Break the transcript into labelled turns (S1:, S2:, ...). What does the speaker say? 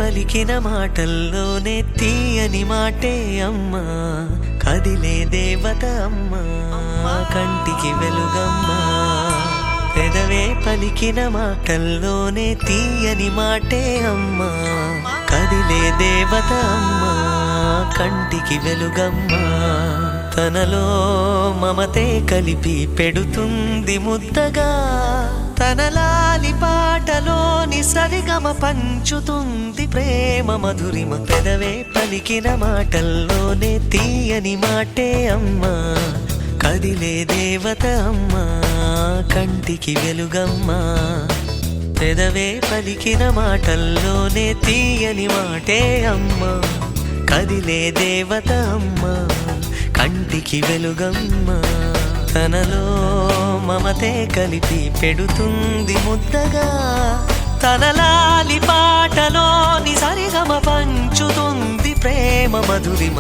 S1: పలికిన మాటల్లోనే తీయని మాటే అమ్మా, కదిలే దేవత అమ్మా, కంటికి వెలుగమ్మా. పెదవే పలికిన మాటల్లోనే తీయని మాటే అమ్మా, కదిలే దేవత అమ్మా, కంటికి వెలుగమ్మా. తనలో మమతే కలిపి పెడుతుంది ముద్దగా, తన లాలి పాటలోని సరిగమ పంచుతుంది ప్రేమ మధురిమ. పెదవే పలికిన మాటల్లోనే తీయని మాటే అమ్మా, కదిలే దేవత అమ్మా, కంటికి వెలుగమ్మా. పెదవే పలికిన మాటల్లోనే తీయని మాటే అమ్మా, కదిలే దేవత అమ్మా, కంటికి వెలుగమ్మా. తనలో మమతే కలిపి పెడుతుంది ముద్దగా, తన లాలి పాటలోని సరిగమ పంచుతుంది ప్రేమ మధురిమ.